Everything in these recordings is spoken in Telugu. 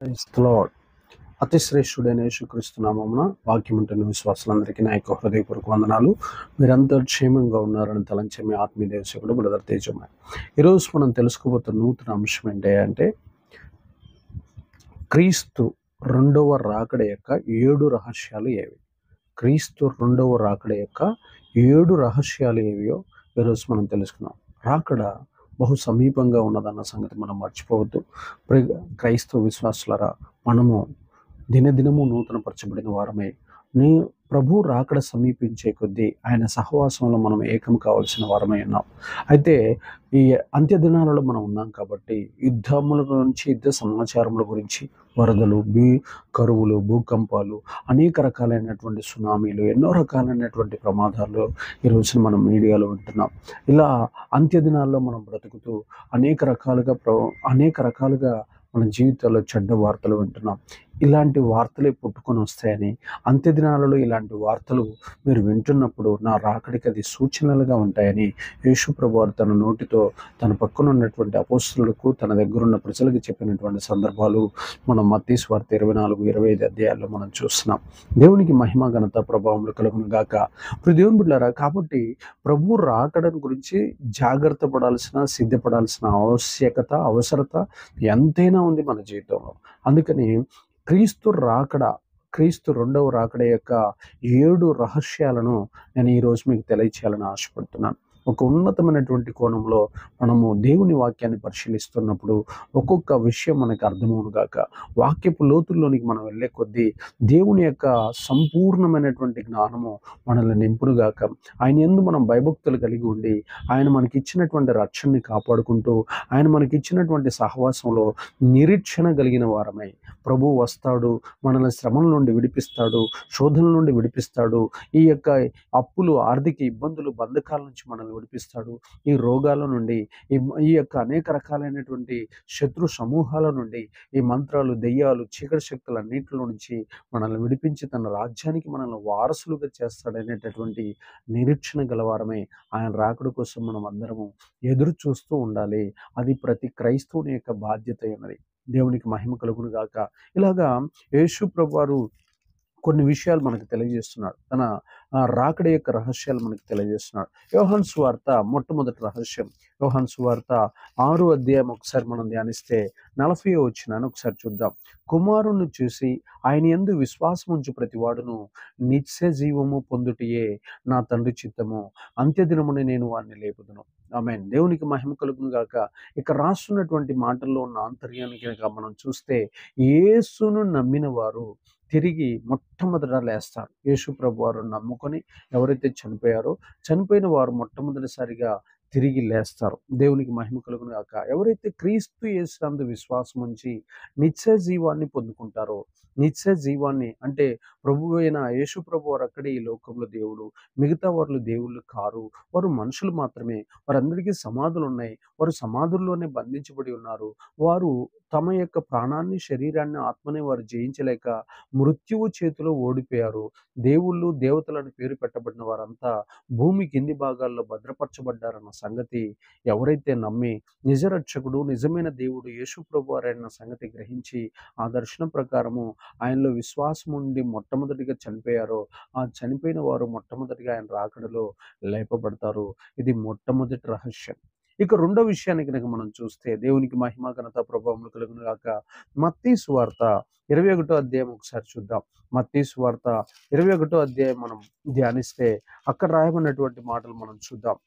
Praise the lord. అతి శ్రేష్ఠుడైన యేసుక్రీస్తు నామమున వాక్యం ఉంటున్న విశ్వాసులందరికీ నా యొక్క హృదయపూర్వక వందనాలు. మీరంతా క్షేమంగా ఉన్నారని తలంచే మీ ఆత్మీయ దేవసేవకుడు బ్రదర్ తేజమ్మ. ఈరోజు మనం తెలుసుకోబోతున్న నూతన అంశం ఏంటంటే క్రీస్తు రెండవ రాకడ యొక్క 7 రహస్యాలు ఏవి? క్రీస్తు రెండవ రాకడ యొక్క 7 రహస్యాలు ఏవియో ఈరోజు మనం తెలుసుకున్నాం. రాకడ బహు సమీపంగా ఉన్నదన్న సంగతి మనం మర్చిపోవద్దు. క్రైస్తవ విశ్వాసులరా, మనము దినదినము నూతనపరచబడిన వారమే. నీ ప్రభు రాకడ సమీపించే కొద్దీ ఆయన సహవాసంలో మనం ఏకం కావాల్సిన వారమై ఉన్నాం. అయితే ఈ అంత్య దినాలలో మనం ఉన్నాం కాబట్టి యుద్ధముల గురించి, యుద్ధ సమాచారముల గురించి, వరదలు, కరువులు, భూకంపాలు, అనేక రకాలైనటువంటి సునామీలు, ఎన్నో రకాలైనటువంటి ప్రమాదాలు ఈ రోజున మనం మీడియాలో వింటున్నాం. ఇలా అంత్య దినాల్లో మనం బ్రతుకుతూ అనేక రకాలుగా మన జీవితాల్లో చెడ్డ వార్తలు వింటున్నాం. ఇలాంటి వార్తలే పుట్టుకొని వస్తాయని, అంత్య దినాలలో ఇలాంటి వార్తలు మీరు వింటున్నప్పుడు నా రాకడికి అది సూచనలుగా ఉంటాయని యేసు ప్రభువారు తన నోటితో తన పక్కన ఉన్నటువంటి అపోస్తలులకు, తన దగ్గరున్న ప్రజలకు చెప్పినటువంటి సందర్భాలు మనం మత్తయి సువార్త 24-25 అధ్యాయాల్లో మనం చూస్తున్నాం. దేవునికి మహిమ, ఘనత, ప్రభావములు కలుగును గాక. ఇప్పుడు దేవుని బిడ్డలారా, కాబట్టి ప్రభు రాకడను గురించి జాగ్రత్త పడాల్సిన, సిద్ధపడాల్సిన అవసరత ఎంతైనా ఉంది మన జీవితంలో. అందుకని క్రీస్తు రెండవ రాకడ యొక్క 7 రహస్యాలను నేను ఈరోజు మీకు తెలియచేయాలని ఆశపడుతున్నాను. ఒక ఉన్నతమైనటువంటి కోణంలో మనము దేవుని వాక్యాన్ని పరిశీలిస్తున్నప్పుడు ఒక్కొక్క విషయం మనకు అర్థమవును గాక. వాక్యపు లోతుల్లోనికి మనం వెళ్ళే కొద్దీ దేవుని యొక్క సంపూర్ణమైనటువంటి జ్ఞానము మనల్ని నింపును గాక. ఆయన యందు మనం భయభక్తులు కలిగి ఉండి, ఆయన మనకి ఇచ్చినటువంటి రక్షణని కాపాడుకుంటూ, ఆయన మనకి ఇచ్చినటువంటి సహవాసంలో నిరీక్షణ కలిగిన వారమై, ప్రభు వస్తాడు, మనల్ని శ్రమల నుండి విడిపిస్తాడు, శోధనల నుండి విడిపిస్తాడు, ఈ యొక్క అప్పులు, ఆర్థిక ఇబ్బందులు, బంధకాల నుంచి మనల్ని విడిపిస్తాడు, ఈ రోగాల నుండి, ఈ యొక్క అనేక రకాలైనటువంటి శత్రు సమూహాల నుండి, ఈ మంత్రాలు, దెయ్యాలు, చీకటి శక్తులన్నింటిలో నుంచి మనల్ని విడిపించి తన రాజ్యానికి మనల్ని వారసులుగా చేస్తాడనేటటువంటి నిరీక్షణ గలవారమే ఆయన రాకడ కోసం మనం అందరము ఎదురు చూస్తూ ఉండాలి. అది ప్రతి క్రైస్తవుని యొక్క బాధ్యత ఉన్నది. దేవునికి మహిమ కలుగును గాక. ఇలాగా యేసు ప్రభువారు కొన్ని విషయాలు మనకు తెలియజేస్తున్నాడు. తన రాకడ యొక్క రహస్యాలు మనకు తెలియజేస్తున్నాడు. యోహాను సువార్త మొట్టమొదటి రహస్యం, యోహాను సువార్త 6వ అధ్యాయం ఒకసారి మనం ధ్యానిస్తే 40వ వచనాన్ని ఒకసారి చూద్దాం. కుమారుని చూసి ఆయన యందు విశ్వాసం ఉంచు ప్రతివాడును నిత్య జీవము పొందుటయే నా తండ్రి చిత్తము, అంత్యదినమున నేను వారిని లేపుదును. ఆమేన్. దేవునికి మహిమ కలుగును గాక. ఇక రాస్తున్నటువంటి మాటల్లో ఉన్న ఆంతర్యానికి కనుక మనం చూస్తే, యేసును నమ్మిన వారు తిరిగి మొట్టమొదట లేస్తారు. యేసు ప్రభువారు నమ్ముకొని ఎవరైతే చనిపోయిన వారు మొట్టమొదటిసారిగా తిరిగి లేస్తారు. దేవునికి మహిమ కలుగును గాక. ఎవరైతే క్రీస్తు యేసునందు విశ్వాసం ఉంచి నిత్య జీవాన్ని పొందుకుంటారో, నిత్య జీవాన్ని అంటే ప్రభువు అయిన యేసు ప్రభువారు అక్కడే ఈ లోకంలో దేవుడు, మిగతా వారు దేవుళ్ళు కారు, వారు మనుషులు మాత్రమే. వారందరికీ సమాధులు ఉన్నాయి, వారు సమాధుల్లోనే బంధించబడి ఉన్నారు. వారు తమ యొక్క ప్రాణాన్ని, శరీరాన్ని, ఆత్మని వారు జయించలేక మృత్యువు చేతిలో ఓడిపోయారు. దేవుళ్ళు, దేవతలను పేరు పెట్టబడిన వారంతా భూమి కింది భాగాల్లో భద్రపరచబడ్డారన్న సంగతి ఎవరైతే నమ్మి నిజరక్షకుడు, నిజమైన దేవుడు యేసు ప్రభువారైన సంగతి గ్రహించి ఆ దర్శనం ప్రకారము ఆయనలో విశ్వాసం ఉండి మొట్టమొదటిగా చనిపోయారో, ఆ చనిపోయిన వారు మొట్టమొదటిగా ఆయన రాకడలో లేపబడతారు. ఇది మొట్టమొదటి రహస్యం. ఇక రెండో విషయానికి కనుక మనం చూస్తే, దేవునికి మహిమ, ఘనత, ప్రభావములు కలుగును గాక. మత్తయి సువార్త 21వ అధ్యాయం ఒకసారి చూద్దాం. మత్తయి సువార్త 21వ అధ్యాయం మనం ధ్యానిస్తే అక్కడ రాయబడినటువంటి మాటలు మనం చూద్దాం.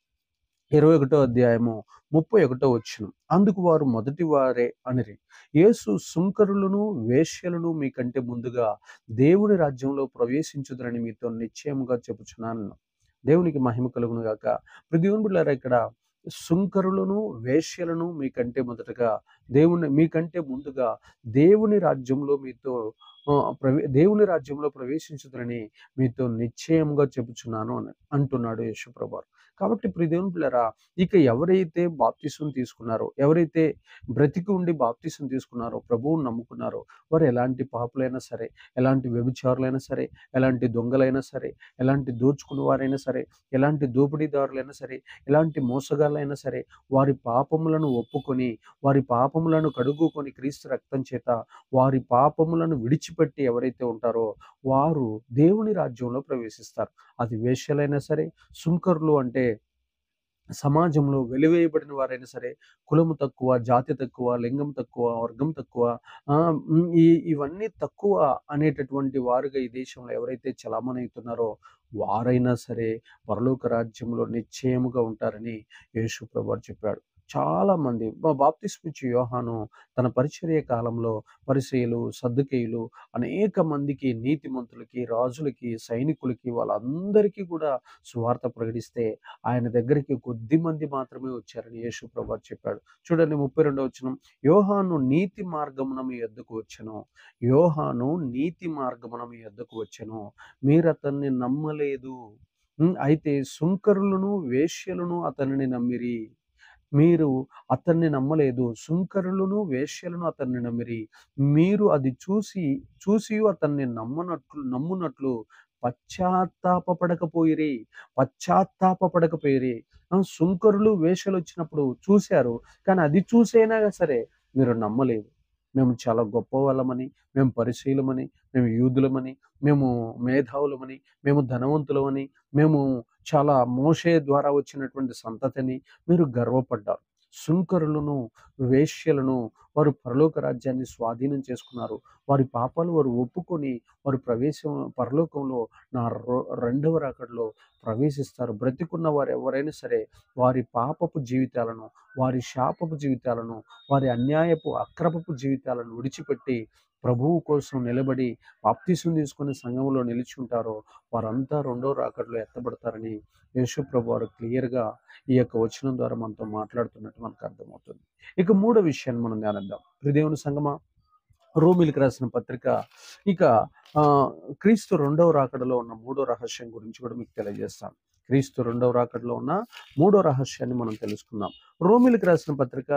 21వ అధ్యాయము 31వ వచనం. అందుకు వారు మొదటి వారే అనిరి, యేసు సుంకరులను, వేశ్యలను మీకంటే ముందుగా దేవుని రాజ్యంలో ప్రవేశించుదురని మీతో నిశ్చయముగా చెప్పుచున్నాను. దేవునికి మహిమ కలుగును గాక. దేవుని బిడ్డలారా, ఇక్కడ సుంకరులను, వేశ్యలను మీకంటే ముందుగా దేవుని రాజ్యంలో ప్రవేశించుదురని మీతో నిశ్చయముగా చెప్పుచున్నాను అని అంటున్నాడు యేసు ప్రభువారు. కాబట్టి ప్రియ దేవుని పిల్లరా, ఇక ఎవరైతే బాప్తిసం తీసుకున్నారో, ఎవరైతే బ్రతికి ఉండి బాప్తిసం తీసుకున్నారో, ప్రభువుని నమ్ముకున్నారో, వారు ఎలాంటి పాపులైనా సరే, ఎలాంటి వ్యభిచారులైనా సరే, ఎలాంటి దొంగలైనా సరే, ఎలాంటి దోచుకున్న వారైనా సరే, ఎలాంటి దోపిడీదారులైనా సరే, ఎలాంటి మోసగాళ్ళైనా సరే, వారి పాపములను ఒప్పుకొని, వారి పాపములను కడుగుకొని క్రీస్తు రక్తం చేత వారి పాపములను విడిచిపెట్టి ఎవరైతే ఉంటారో వారు దేవుని రాజ్యంలో ప్రవేశిస్తారు. అది వేశ్యలైనా సరే, సుంకరులు అంటే సమాజంలో వెలివేయబడిన వారైనా సరే, కులము తక్కువ, జాతి తక్కువ, లింగం తక్కువ, వర్గం తక్కువ, ఇవన్నీ తక్కువ అనేటటువంటి వారుగా ఈ దేశంలో ఎవరైతే చలామణి అవుతున్నారో వారైనా సరే పరలోక రాజ్యంలో నిశ్చయముగా ఉంటారని యేసు ప్రభువారు చెప్పాడు. చాలా మంది బాప్తిస్మిచ్చు యోహాను తన పరిచర్య కాలంలో పరిసయ్యులు, సద్దుకేయులు అనేక మందికి, నీతిమంతులకి, రాజులకి, సైనికులకి, వాళ్ళందరికీ కూడా సువార్త ప్రకటిస్తే ఆయన దగ్గరికి కొద్ది మంది మాత్రమే వచ్చారని యేసు ప్రభువు చెప్పాడు. చూడండి 32వ వచనం, యోహాను నీతి మార్గమున మీ యొద్దకు వచ్చెను. యోహాను నీతి మార్గమున మీ యొద్దకు వచ్చెను, మీరు అతన్ని నమ్మలేదు. అయితే సుంకరులను, వేశ్యలను అతనిని నమ్మిరి. మీరు అతన్ని నమ్మలేదు. సుంకరులను, వేశ్యలను అతన్ని నమ్మిరి. మీరు అది చూసి అతన్ని నమ్మునట్లు పశ్చాత్తాపపడకపోయిరి. పశ్చాత్తాపపడకపోయిరి. సుంకరులు, వేశ్యలు వచ్చినప్పుడు చూశారు. కానీ అది చూసైనా సరే మీరు నమ్మలేదు. మేము చాలా గొప్పవాళ్ళమని, మేము పరిశీలమని, మేము యూదులమని, మేము మేధావులమని, మేము ధనవంతులమని, మేము చాలా మోషే ద్వారా వచ్చినటువంటి సంతతిని మీరు గర్వపడ్డారు. సుంకరులను, వేశ్యలను వారు పరలోక రాజ్యాన్ని స్వాధీనం చేసుకున్నారు. వారి పాపాలు వారు ఒప్పుకొని వారు పరలోకంలో నా రెండవ రాకడలో ప్రవేశిస్తారు. బ్రతికున్న వారు ఎవరైనా సరే వారి పాపపు జీవితాలను, వారి శాపపు జీవితాలను, వారి అన్యాయపు అక్రమపు జీవితాలను విడిచిపెట్టి ప్రభువు కోసం నిలబడి బాప్తిసం తీసుకుని సంఘంలో నిలిచి ఉంటారో వారంతా రెండో రాకడలో ఎత్తబడతారని యేసు ప్రభు వారు క్లియర్గా ఈ యొక్క వచనం ద్వారా మనతో మాట్లాడుతున్నట్టు మనకు అర్థమవుతుంది. ఇక మూడో విషయాన్ని మనం ధ్యానిద్దాం. ప్రియదేవుని సంగమా, రోమిలికి రాసిన పత్రిక ఇక క్రీస్తు రెండవ రాకడలో ఉన్న మూడో రహస్యం గురించి కూడా మీకు తెలియజేస్తాను. క్రీస్తు రెండవ రాకడలో ఉన్న మూడో రహస్యాన్ని మనం తెలుసుకుందాం. రోమిలికి రాసిన పత్రిక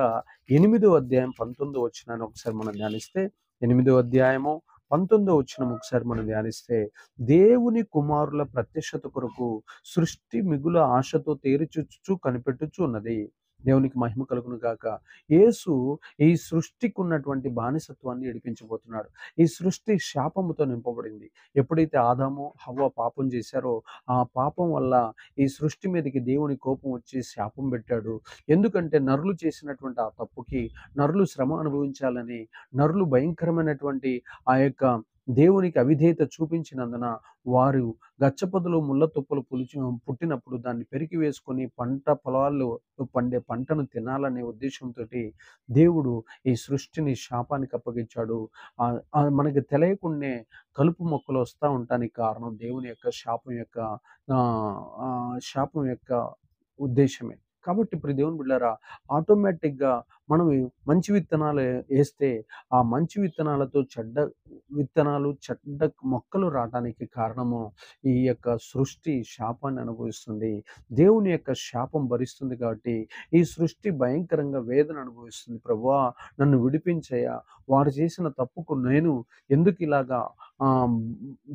8వ అధ్యాయం 19వ వచనాన్ని ఒకసారి మనం ధ్యానిస్తే, 8వ అధ్యాయము 19వ వచనం ఒకసారి మనం ధ్యానిస్తే, దేవుని కుమారుల ప్రత్యక్షత కొరకు సృష్టి మిగుల ఆశతో తేరిచూచుచు కనిపెట్టుచు ఉన్నది. దేవునికి మహిమ కలుగును గాక. యేసు ఈ సృష్టికి ఉన్నటువంటి బానిసత్వాన్ని విడిపించబోతున్నాడు. ఈ సృష్టి శాపముతో నింపబడింది. ఎప్పుడైతే ఆదాము, హవ్వ పాపం చేశారో ఆ పాపం వల్ల ఈ సృష్టి మీదకి దేవుని కోపం వచ్చి శాపం పెట్టాడు. ఎందుకంటే నరులు చేసినటువంటి ఆ తప్పుకి నరులు శ్రమ అనుభవించాలని, నరులు భయంకరమైనటువంటి ఆ యొక్క దేవునికి అవిధేయత చూపించినందున వారు గచ్చపొదలు ముళ్ళ తుప్పలు పుట్టినప్పుడు దాన్ని పెరికి వేసుకొని పంట పొలాల్లో పండే పంటను తినాలనే ఉద్దేశంతో దేవుడు ఈ సృష్టిని శాపానికి అప్పగించాడు. మనకి తెలియకుండానే కలుపు మొక్కలు వస్తూ ఉండటానికి కారణం దేవుని యొక్క శాపం యొక్క ఉద్దేశమే. కాబట్టి ఇప్పుడు దేవుని బిడ్డలారా, ఆటోమేటిక్గా మనం మంచి విత్తనాలు వేస్తే ఆ మంచి విత్తనాలతో చెడ్డ విత్తనాలు, చెడ్డ మొక్కలు రావడానికి కారణము ఈ యొక్క సృష్టి శాపాన్ని అనుభవిస్తుంది. దేవుని యొక్క శాపం భరిస్తుంది కాబట్టి ఈ సృష్టి భయంకరంగా వేదన అనుభవిస్తుంది. ప్రభువా నన్ను విడిపించయ్యా, వారు చేసిన తప్పుకు నేను ఎందుకు ఇలాగా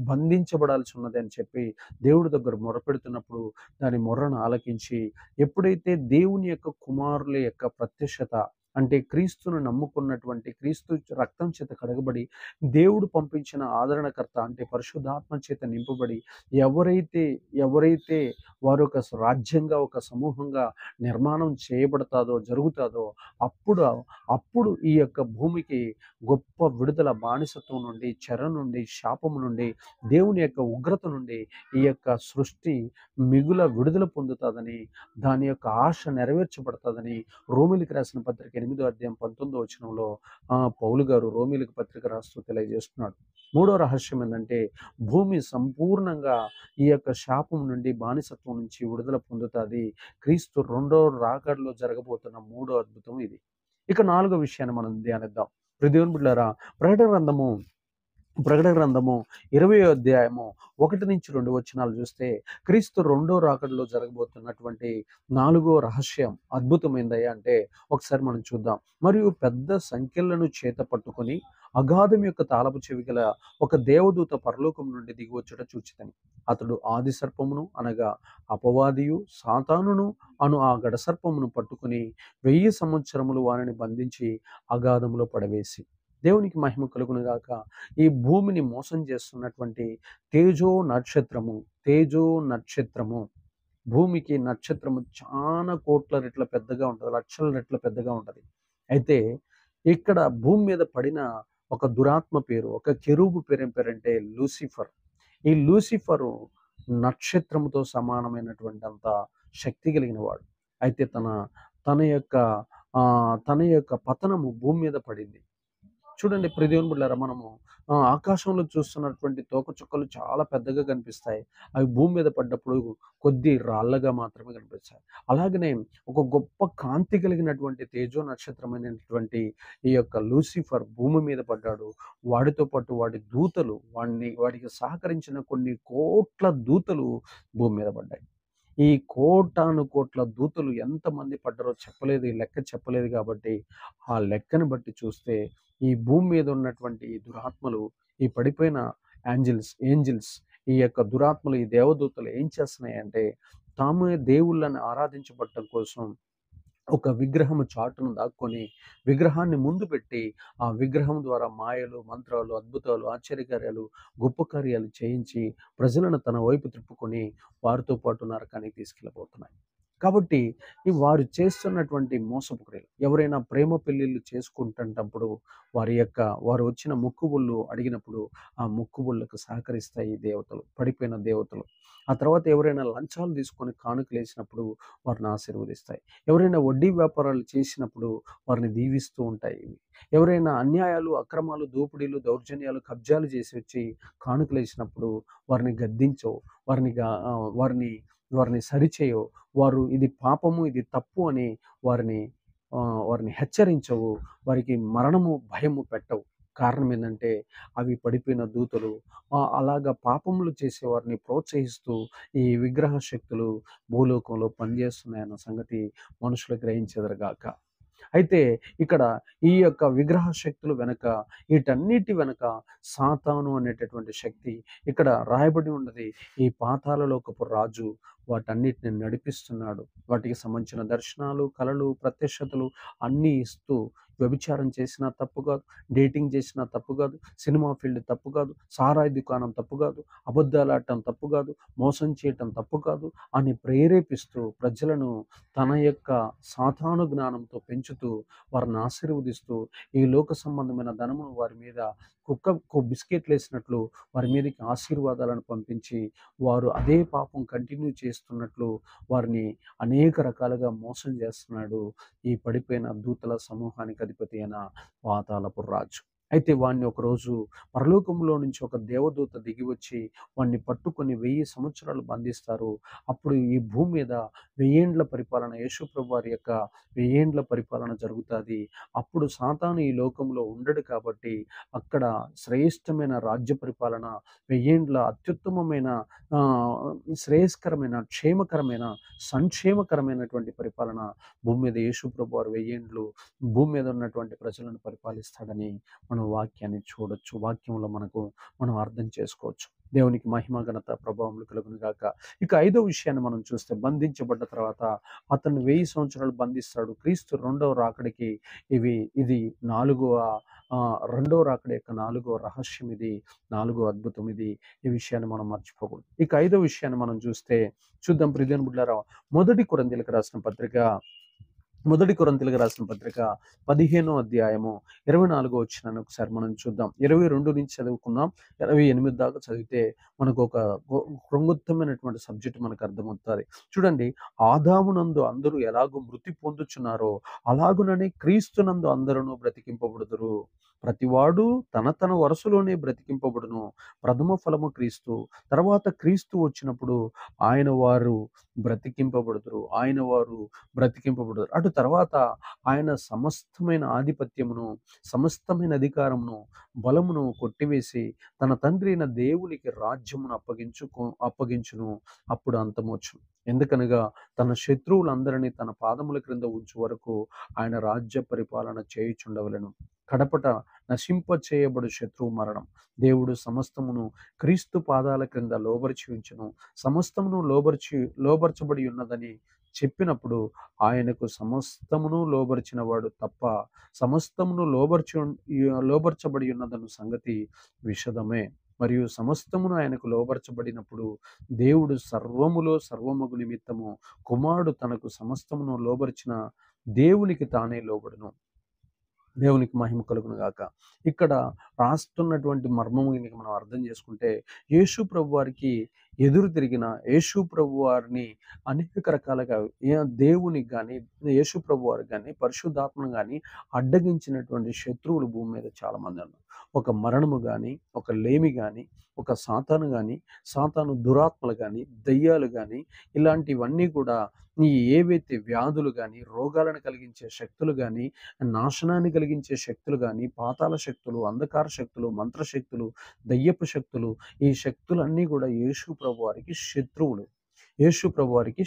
బంధించబడాల్సి ఉన్నది అని చెప్పి దేవుడి దగ్గర మొరపెడుతున్నప్పుడు దాని మొర్రను ఆలకించి, ఎప్పుడైతే దేవుని యొక్క కుమారుల యొక్క ప్రత్యక్షత అంటే క్రీస్తును నమ్ముకున్నటువంటి, క్రీస్తు రక్తం చేత కడగబడి దేవుడు పంపించిన ఆదరణకర్త అంటే పరిశుద్ధాత్మ చేత నింపబడి ఎవరైతే వారు ఒక రాజ్యంగా, ఒక సమూహంగా నిర్మాణం జరుగుతాదో అప్పుడు ఈ యొక్క భూమికి గొప్ప విడుదల, బానిసత్వం నుండి, చెర నుండి, శాపము నుండి, దేవుని యొక్క ఉగ్రత నుండి ఈ యొక్క సృష్టి మిగుల విడుదల పొందుతుందని, దాని యొక్క ఆశ నెరవేర్చబడుతుందని రోమిలికి రాసిన పత్రిక 8వ అధ్యాయం 19వ వచనంలో పౌలు గారు రోమిలికి పత్రిక రాస్తూ తెలియజేస్తున్నాడు. మూడో రహస్యం ఏంటంటే భూమి సంపూర్ణంగా ఈ యొక్క శాపం నుండి, బానిసత్వం నుంచి విడుదల పొందుతుంది. క్రీస్తు రెండో రాకడలో జరగబోతున్న మూడో అద్భుతం ఇది. ఇక నాలుగో విషయాన్ని మనం ధ్యానిద్దాం. దేవుని బిడ్డలారా, ప్రకటన గ్రంథము ప్రకటన గ్రంథము 20వ అధ్యాయము 1-2 వచనాలు చూస్తే క్రీస్తు రెండో రాకడలో జరగబోతున్నటువంటి 4వ రహస్యం అద్భుతమైందయ్యా అంటే ఒకసారి మనం చూద్దాం. మరియు పెద్ద సంఖ్యలను చేత పట్టుకొని అగాధం యొక్క తాళపు చెవి గల ఒక దేవదూత పరలోకం నుండి దిగివచ్చుట చూచితిని. అతడు ఆది సర్పమును అనగా అపవాదియు సాతానును అను ఆ గడసర్పమును పట్టుకుని 1000 సంవత్సరములు వారిని బంధించి అగాధములో పడవేసి. దేవునికి మహిమ కలుగును గాక. ఈ భూమిని మోసం చేస్తున్నటువంటి తేజో నక్షత్రము, తేజో నక్షత్రము, భూమికి నక్షత్రము చాలా కోట్ల రెట్ల పెద్దగా ఉంటది. లక్షల రెట్ల పెద్దగా ఉంటది. అయితే ఇక్కడ భూమి మీద పడిన ఒక దురాత్మ పేరు, ఒక కెరూబు పేరు ఏం పేరంటే లూసిఫర్. ఈ లూసిఫరు నక్షత్రముతో సమానమైనటువంటి అంత శక్తి కలిగిన వాడు. అయితే తన తన యొక్క తన యొక్క పతనము భూమి మీద పడింది. చూడండి ప్రియ దేవుని బిడ్డలారా, మనము ఆకాశంలో చూస్తున్నటువంటి తోకచుక్కలు చాలా పెద్దగా కనిపిస్తాయి. అవి భూమి మీద పడ్డప్పుడు కొద్ది రాళ్ళగా మాత్రమే కనిపిస్తాయి. అలాగనే ఒక గొప్ప కాంతి కలిగినటువంటి తేజో నక్షత్రమైనటువంటి ఈ యొక్క లూసిఫర్ భూమి మీద పడ్డాడు. వాడితో పాటు వాడి దూతలు, వాడికి సహకరించిన కొన్ని కోట్ల దూతలు భూమి మీద పడ్డాయి. ఈ కోటాను కోట్ల దూతలు ఎంతమంది పడ్డారో చెప్పలేదు, ఈ లెక్క చెప్పలేదు. కాబట్టి ఆ లెక్కను బట్టి చూస్తే ఈ భూమి మీద ఉన్నటువంటి ఈ దురాత్మలు, ఈ పడిపోయిన ఏంజిల్స్, ఈ యొక్క దురాత్మలు, ఈ దేవదూతలు ఏం చేస్తున్నాయంటే తామే దేవుళ్ళని ఆరాధించబడటం కోసం ఒక విగ్రహము చాటును దాక్కొని విగ్రహాన్ని ముందు పెట్టి ఆ విగ్రహం ద్వారా మాయలు, మంత్రాలు, అద్భుతాలు, ఆశ్చర్యకార్యాలు, గొప్ప కార్యాలు చేయించి ప్రజలను తన వైపు తిప్పుకొని వారితో పాటు నరకానికి తీసుకెళ్ళబోతున్నాయి. కాబట్టి ఈ వారు చేస్తున్నటువంటి మోసపు క్రియలు, ఎవరైనా ప్రేమ పెళ్ళిళ్ళు చేసుకుంటున్నప్పుడు వారు వచ్చిన మొక్కుబళ్ళు అడిగినప్పుడు ఆ మొక్కుబళ్ళకు సహకరిస్తాయి దేవతలు, పడిపోయిన దేవతలు. ఆ తర్వాత ఎవరైనా లంచాలు తీసుకొని కానుకలేసినప్పుడు వారిని ఆశీర్వదిస్తాయి. ఎవరైనా వడ్డీ వ్యాపారాలు చేసినప్పుడు వారిని దీవిస్తూ ఉంటాయి ఇవి. ఎవరైనా అన్యాయాలు, అక్రమాలు, దోపిడీలు, దౌర్జన్యాలు, కబ్జాలు చేసి వచ్చి కానుకలేసినప్పుడు వారిని గద్దించవు, వారిని వారిని సరిచేయవు. వారు ఇది పాపము, ఇది తప్పు అని వారిని వారిని హెచ్చరించవు. వారికి మరణము భయము పెట్టవు. కారణం ఏంటంటే అవి పడిపోయిన దూతలు. అలాగా పాపములు చేసేవారిని ప్రోత్సహిస్తూ ఈ విగ్రహ శక్తులు భూలోకంలో పనిచేస్తున్నాయన్న సంగతి మనుషులు గ్రహించెదరుగాక. అయితే ఇక్కడ ఈ యొక్క విగ్రహ శక్తులు వెనక, వీటన్నిటి వెనక సాతాను అనేటటువంటి శక్తి ఇక్కడ రాయబడి ఉన్నది. ఈ పాతాళలోకపు రాజు వాటన్నిటిని నడిపిస్తున్నాడు. వాటికి సంబంధించిన దర్శనాలు, కలలు, ప్రత్యక్షతలు అన్నీ ఇస్తూ వ్యభిచారం చేసినా తప్పు కాదు, డేటింగ్ చేసినా తప్పు కాదు, సినిమా ఫీల్డ్ తప్పు కాదు, సారాయి దుకాణం తప్పు కాదు, అబద్ధాలాడటం తప్పు కాదు, మోసం చేయటం తప్పు కాదు అని ప్రేరేపిస్తూ ప్రజలను తన యొక్క సాతాను జ్ఞానంతో పెంచుతూ వారిని ఆశీర్వదిస్తూ ఈ లోక సంబంధమైన ధనమును వారి మీద కుక్కకు బిస్కెట్లు వేసినట్లు వారి మీదకి ఆశీర్వాదాలను పంపించి వారు అదే పాపం కంటిన్యూ చేస్తున్నట్లు వారిని అనేక రకాలుగా మోసం చేస్తున్నాడు ఈ పడిపోయిన దూతల సమూహానికి అధిపతి అయిన పాతాళపు రాజు. అయితే వాణ్ణి ఒకరోజు పరలోకంలో నుంచి ఒక దేవదూత దిగి వచ్చి వాణ్ణి పట్టుకొని 1000 సంవత్సరాలు బంధిస్తారు. అప్పుడు ఈ భూమి మీద 1000 ఏండ్ల పరిపాలన, యేసుప్రభు వారి యొక్క 1000 ఏండ్ల పరిపాలన జరుగుతుంది. అప్పుడు సాతాను ఈ లోకంలో ఉండడు. కాబట్టి అక్కడ శ్రేష్టమైన రాజ్య పరిపాలన, 1000 ఏండ్ల అత్యుత్తమమైన శ్రేయస్కరమైన, క్షేమకరమైన, సంక్షేమకరమైనటువంటి పరిపాలన భూమి మీద యేసుప్రభు వారు 1000 ఏండ్లు భూమి మీద ఉన్నటువంటి ప్రజలను పరిపాలిస్తాడని మనం వాక్యాన్ని చూడొచ్చు. వాక్యంలో మనం అర్థం చేసుకోవచ్చు. దేవునికి మహిమ, ఘనత, ప్రభావములు కలుగును గాక. ఇక 5వ విషయాన్ని మనం చూస్తే బంధించబడ్డ తర్వాత అతన్ని 1000 సంవత్సరాలు బంధిస్తాడు. క్రీస్తు రెండవ రాకడికి ఇది రెండవ రాకడ యొక్క 4వ రహస్యం ఇది, 4వ అద్భుతం ఇది. ఈ విషయాన్ని మనం మర్చిపోకూడదు. ఇక 5వ విషయాన్ని మనం చూద్దాం ప్రియ దేవుని బిడ్డలారా. మొదటి కొరింథీయులకు రాసిన పత్రిక 15వ అధ్యాయము 24వ వచనాన్ని ఒకసారి మనం చూద్దాం. 22 నుంచి చదువుకుందాం. 28 దాకా చదివితే మనకు ఒక కృంగుత్తమైనటువంటి సబ్జెక్ట్ మనకు అర్థమవుతుంది. చూడండి, ఆదామునందు అందరూ ఎలాగో మృతి పొందుచున్నారో అలాగునని క్రీస్తునందు అందరూ బ్రతికింపబడుదురు. ప్రతివాడు తన తన వరుసలోనే బ్రతికింపబడును. ప్రథమ ఫలము క్రీస్తు. తర్వాత క్రీస్తు వచ్చినప్పుడు ఆయన వారు బ్రతికింపబడుదురు. అటు తర్వాత ఆయన సమస్తమైన ఆధిపత్యమును, సమస్తమైన అధికారమును, బలమును కొట్టివేసి తన తండ్రి అయిన దేవునికి రాజ్యమును అప్పగించును. అప్పుడు అంతమొచ్చును. ఎందుకనగా తన శత్రువులందరినీ తన పాదముల క్రింద ఉంచు వరకు ఆయన రాజ్య పరిపాలన చేయుచుండవలెను. కడపట నశింప చేయబడు శత్రువు మరణం. దేవుడు సమస్తమును క్రీస్తు పాదాల క్రింద లోబరిచి ఉంచును. సమస్తమును లోబర్చబడి ఉన్నదని చెప్పినప్పుడు ఆయనకు సమస్తమును లోబరిచిన వాడు తప్ప సమస్తమును లోబర్చబడి ఉన్నదన్న సంగతి విషదమే. మరియు సమస్తమును ఆయనకు లోబర్చబడినప్పుడు దేవుడు సర్వములో సర్వమగు నిమిత్తము కుమారుడు తనకు సమస్తమును లోబరిచిన దేవునికి తానే లోబడును. దేవునికి మహిమ కలుగును గాక. ఇక్కడ రాస్తున్నటువంటి మర్మము గనుక మనం అర్థం చేసుకుంటే, యేసు ప్రభు వారికి ఎదురు తిరిగిన, యేసు ప్రభు వారిని అనేక రకాలుగా దేవునికి గాని, యేసు ప్రభు వారికి గాని, పరిశుద్ధాత్మను గాని అడ్డగించినటువంటి శత్రువులు భూమి మీద చాలా మంది ఉన్నారు. ఒక మరణము గాని, ఒక లేమి గాని, ఒక సాతాను గాని, సాతాను దురాత్మలు గాని, దయ్యాలు గాని, ఇలాంటివన్నీ కూడా ఏవైతే వ్యాధులు గాని, రోగాలను కలిగించే శక్తులు గాని, నాశనాన్ని కలిగించే శక్తులు గాని, పాతాళ శక్తులు, అంధకార శక్తులు, మంత్రశక్తులు, దయ్యపు శక్తులు, ఈ శక్తులన్నీ కూడా యేసు ప్రభు వారికి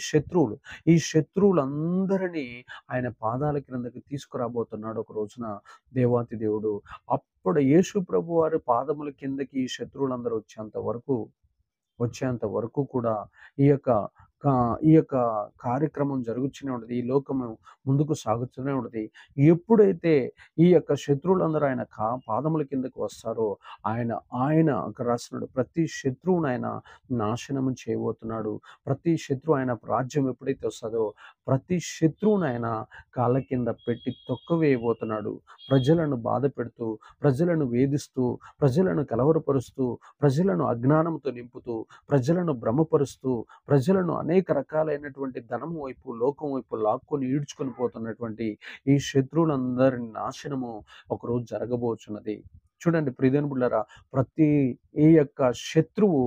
శత్రువులు. ఈ శత్రువులందరినీ ఆయన పాదాల క్రిందకి తీసుకురాబోతున్నాడు ఒక రోజున దేవాతి దేవుడు. అప్పుడు యేసు ప్రభు వారి పాదముల కిందకి ఈ శత్రువులందరూ వచ్చేంత వరకు కూడా ఈ యొక్క కార్యక్రమం జరుగుతూనే ఉంటుంది. ఈ లోకము ముందుకు సాగుతూనే ఉంటుంది. ఎప్పుడైతే ఈ యొక్క శత్రువులందరూ ఆయన పాదముల కిందకు వస్తారో ఆయన అక్కడ రాస్తున్నాడు, ప్రతి శత్రువును ఆయన నాశనము చేయబోతున్నాడు. ప్రతి శత్రువు ఆయన రాజ్యం ఎప్పుడైతే వస్తుందో ప్రతి శత్రువును ఆయన కాళ్ళ కింద పెట్టి తొక్కవేయబోతున్నాడు. ప్రజలను బాధ పెడుతూ, ప్రజలను వేధిస్తూ, ప్రజలను కలవరపరుస్తూ, ప్రజలను అజ్ఞానంతో నింపుతూ, ప్రజలను భ్రమపరుస్తూ, ప్రజలను అనేక రకాలైనటువంటి ధనము వైపు, లోకం వైపు లాక్కొని ఈడ్చుకొని పోతున్నటువంటి ఈ శత్రువులందరి నాశనము ఒకరోజు జరగబోచున్నది. చూడండి ప్రియదేవుని బిడ్డలారా, ప్రతి ఈ యొక్క శత్రువు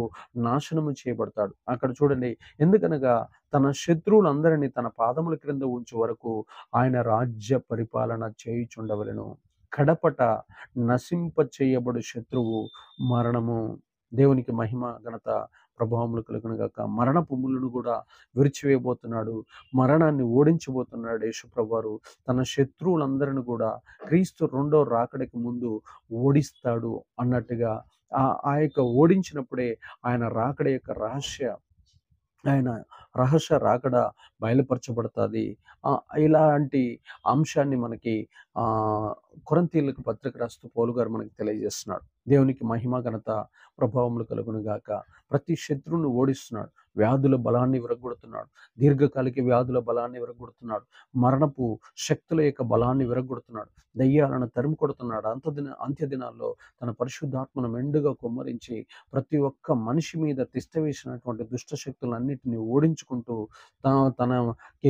నాశనము చేయబడతాడు. అక్కడ చూడండి, ఎందుకనగా తన శత్రువులందరినీ తన పాదముల క్రింద ఉంచే వరకు ఆయన రాజ్య పరిపాలన చేయుచుండవలెను. కడపట నశింప చేయబడు శత్రువు మరణము. దేవునికి మహిమ ఘనత ప్రభావములు కలుగును గాక. మరణపు ముళ్ళును కూడా విరిచివేయబోతున్నాడు. మరణాన్ని ఓడించబోతున్నాడు యేసు ప్రభువారు. తన శత్రువులందరిని కూడా క్రీస్తు రెండో రాకడకి ముందు ఓడిస్తాడు అన్నట్టుగా ఆ యొక్క ఓడించినప్పుడే ఆయన రాకడ యొక్క రహస్య రాకడ బయలుపరచబడుతుంది. ఇలాంటి అంశాన్ని మనకి కొరింథీయులకు పత్రిక రాస్తూ పౌలు గారు మనకి తెలియజేస్తున్నాడు. దేవునికి మహిమ ఘనత ప్రభావములు కలుగును గాక. ప్రతి శత్రువును ఓడిస్తున్నాడు. వ్యాధుల బలాన్ని విరగొడుతున్నాడు. దీర్ఘకాలిక వ్యాధుల బలాన్ని విరగొడుతున్నాడు. మరణపు శక్తుల యొక్క బలాన్ని విరగొడుతున్నాడు. దయ్యాలను తరిమి కొడుతున్నాడు. అంత్య దినాల్లో తన పరిశుద్ధాత్మను మెండుగా కుమ్మరించి ప్రతి ఒక్క మనిషి మీద తిష్ట వేసినటువంటి దుష్ట శక్తులన్నిటిని ఓడించుకుంటూ తన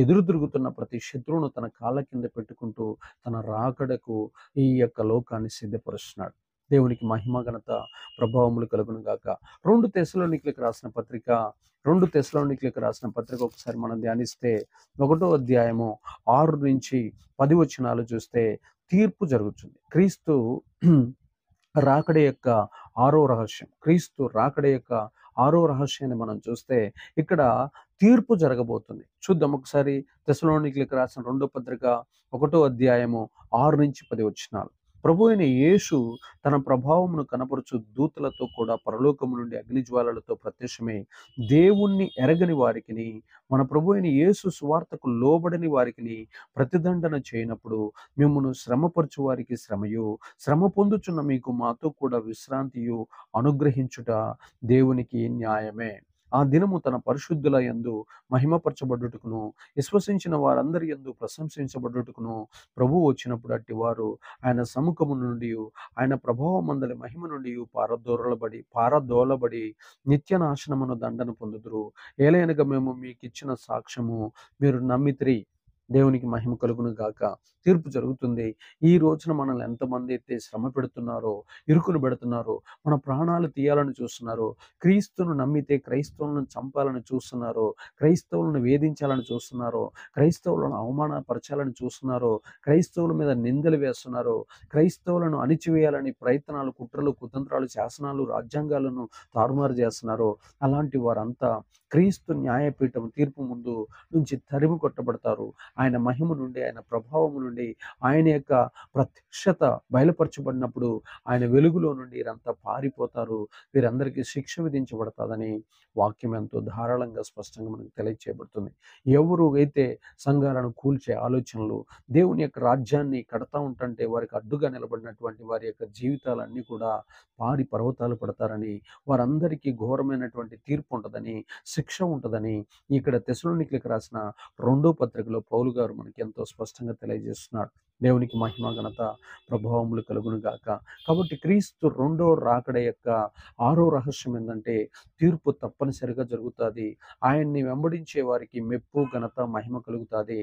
ఎదురు తిరుగుతున్న ప్రతి శత్రువును తన కాళ్ళ కింద పెట్టుకుంటూ తన రాకడకు ఈ యొక్క లోకాన్ని సిద్ధపరుస్తున్నాడు. దేవునికి మహిమ ఘనత ప్రభావములు కలుగును గాక. 2 తెస్సలోనికీయులకు రాసిన పత్రిక ఒకసారి మనం ధ్యానిస్తే 1వ అధ్యాయము 6 నుంచి 10 వచనాలు చూస్తే తీర్పు జరుగుతుంది. క్రీస్తు రాకడ యొక్క 6వ రహస్యం. క్రీస్తు రాకడ యొక్క 6వ రహస్యాన్ని మనం చూస్తే ఇక్కడ తీర్పు జరగబోతుంది. చూద్దాం ఒకసారి. తెస్సలోనికీయులకు రాసిన 2వ పత్రిక 1వ అధ్యాయము 6 నుంచి 10 వచనాలు. ప్రభు అయిన యేసు తన ప్రభావమును కనపరుచు దూతలతో కూడా పరలోకము నుండి అగ్నిజ్వాలలతో ప్రత్యక్షమై దేవుణ్ణి ఎరగని వారికిని, మన ప్రభు అయిన యేసు సువార్తకు లోబడని వారికిని ప్రతిదండన చేయనప్పుడు మిమ్మును శ్రమపరచు వారికి శ్రమయు, శ్రమ పొందుచున్న మీకు మాతో కూడా విశ్రాంతియు అనుగ్రహించుట దేవునికి న్యాయమే. ఆ దినము తన పరిశుద్ధుల యందు మహిమపరచబడుటకును, విశ్వసించిన వారందరి యందు ప్రశంసించబడుటకును ప్రభువు వచ్చినప్పుడు అట్టి వారు ఆయన సముఖము నుండి, ఆయన ప్రభావమందలి మహిమ నుండి పారదోలబడి నిత్య నాశనమును దండన పొందుదురు. ఏలైనగా మేము మీకు ఇచ్చిన సాక్ష్యము మీరు నమ్మితిరి. దేవునికి మహిమ కలుగును గాక. తీర్పు జరుగుతుంది. ఈ రోజున మనల్ని ఎంతమంది అయితే శ్రమ పెడుతున్నారో, ఇరుకులు పెడుతున్నారో, మన ప్రాణాలు తీయాలని చూస్తున్నారో, క్రీస్తును నమ్మితే క్రైస్తవులను చంపాలని చూస్తున్నారో, క్రైస్తవులను వేధించాలని చూస్తున్నారో, క్రైస్తవులను అవమానపరచాలని చూస్తున్నారో, క్రైస్తవుల మీద నిందలు వేస్తున్నారో, క్రైస్తవులను అణిచివేయాలని ప్రయత్నాలు, కుట్రలు, కుతంత్రాలు, శాసనాలు, రాజ్యాంగాలను తారుమారు చేస్తున్నారో, అలాంటి వారంతా క్రీస్తు న్యాయపీఠం తీర్పు ముందు నుంచి తరిమి కొట్టబడతారు. ఆయన మహిమ నుండి, ఆయన ప్రభావము నుండి, ఆయన యొక్క ప్రత్యక్షత బయలుపరచబడినప్పుడు ఆయన వెలుగులో నుండి వీరంతా పారిపోతారు. వీరందరికీ శిక్ష విధించబడతాదని వాక్యం ఎంతో ధారాళంగా స్పష్టంగా మనకు తెలియచేయబడుతుంది. ఎవరు అయితే సంఘాలను కూల్చే ఆలోచనలు, దేవుని యొక్క రాజ్యాన్ని కడతా ఉంటుంటే వారికి అడ్డుగా నిలబడినటువంటి వారి యొక్క జీవితాలన్నీ కూడా పారి పర్వతాలు పడతారని, వారందరికీ ఘోరమైనటువంటి తీర్పు ఉంటుందని, శిక్ష ఉంటుందని ఇక్కడ తెస్సలోనికీయులకు రాసిన 2వ పత్రికలో పౌలు గారు మనకి ఎంతో స్పష్టంగా తెలియజేస్తున్నాడు. దేవునికి మహిమ, ఘనత, ప్రభావములు కలుగును గాక. కాబట్టి క్రీస్తు రెండో రాకడ యొక్క 6వ రహస్యం ఏందంటే తీర్పు తప్పనిసరిగా జరుగుతాది. ఆయన్ని వెంబడించే వారికి మెప్పు, ఘనత, మహిమ కలుగుతాది.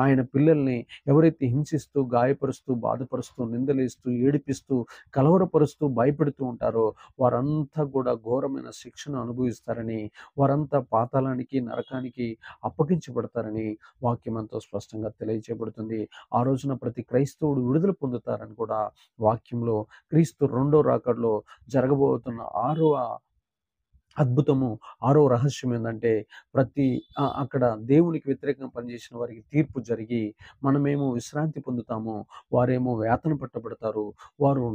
ఆయన పిల్లల్ని ఎవరైతే హింసిస్తూ, గాయపరుస్తూ, బాధపరుస్తూ, నిందలేస్తూ, ఏడిపిస్తూ, కలవరపరుస్తూ, భయపెడుతూ ఉంటారో వారంతా కూడా ఘోరమైన శిక్షను అనుభవిస్తారని, వారంతా పాతాళానికి, నరకానికి అప్పగించబడతారని వాక్యం ఎంతో స్పష్టంగా తెలియజేయబడుతుంది. ఆ రోజున ప్రతి క్రైస్తవుడు విడుదల పొందుతారని కూడా వాక్యంలో క్రీస్తు రెండో రాకడలో జరగబోతున్న 6వ అద్భుతము, 6వ రహస్యం ఏందంటే అక్కడ దేవునికి వ్యతిరేకంగా పనిచేసిన వారికి తీర్పు జరిగి మనమేమో విశ్రాంతి పొందుతాము, వారేమో వేతన పట్టబడతారు, వారు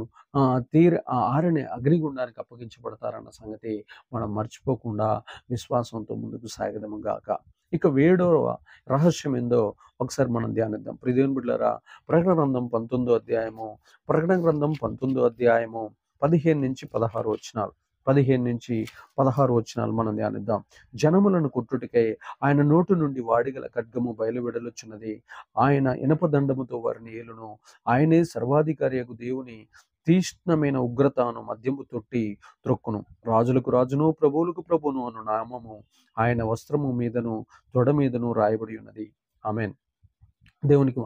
ఆరని అగ్నిగుండానికి అప్పగించబడతారన్న సంగతి మనం మర్చిపోకుండా విశ్వాసంతో ముందుకు సాగదము గాక. ఇక 7వ రహస్యం ఏందో ఒకసారి మనం ధ్యానిద్దాం. ప్రియ దేవుని బిడ్డలారా, ప్రకటన గ్రంథం 19వ అధ్యాయము 15-16 వచనాలు. 15-16 వచనాలు మనం ధ్యానిద్దాం. జనములను కొట్టుటకై ఆయన నోటు నుండి వాడిగల ఖడ్గము బయలువెడలుచున్నది. ఆయన ఇనప దండముతో వారిని ఏలును. ఆయనే సర్వాధికారియగు దేవుని తీక్ష్ణమైన ఉగ్రతను మద్యము తొట్టి త్రొక్కును. రాజులకు రాజును, ప్రభువులకు ప్రభువును అను నామము ఆయన వస్త్రము మీదను తొడ మీదను రాయబడి ఉన్నది. ఆమేన్. దేవునికి